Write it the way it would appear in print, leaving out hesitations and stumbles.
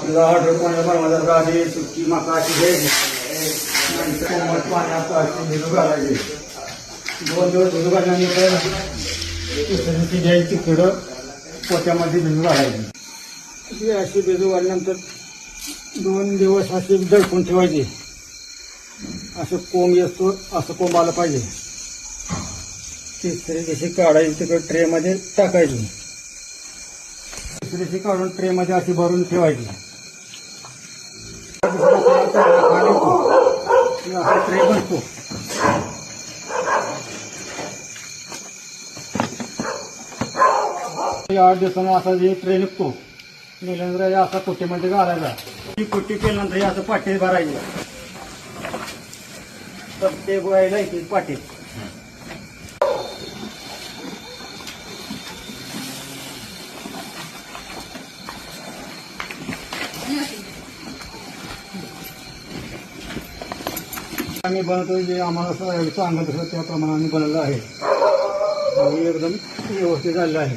आपल्याला ऑर्डर पाण्याचा आधी सुकी मका अशी घ्यायची, नंतर कोमट पाण्यात अशी भिजू घालायची. 2 दिवस भिजू घातल्यानंतर तिसऱ्या दिवशी घ्यायची, तिकडं पोत्यामध्ये भिजू घालायची. ती अशी भिजू घातल्यानंतर 2 दिवस अशी दडपून ठेवायची. असं कोंब येतो, असं कोंब आलं पाहिजे. तिसऱ्या दिवशी काढायची, तिकडं ट्रेमध्ये टाकायची. तिसऱ्या दिवशी काढून ट्रेमध्ये अशी भरून ठेवायची. असा ट्रे बनतो. हे 8 दिवसांना असा जे ट्रे निघतो, निघल्यानंतर असा कुट्टीमध्ये घालायचा. ही कुट्टी केल्यानंतर असं पाटीत भरायची. तर ते गोळायला येते पाटीत. आम्ही बनवतो जे आम्हाला सांगत असतं त्याप्रमाणे आम्ही बनवलं आहे. आणि एकदम व्यवस्थित झालेलं आहे.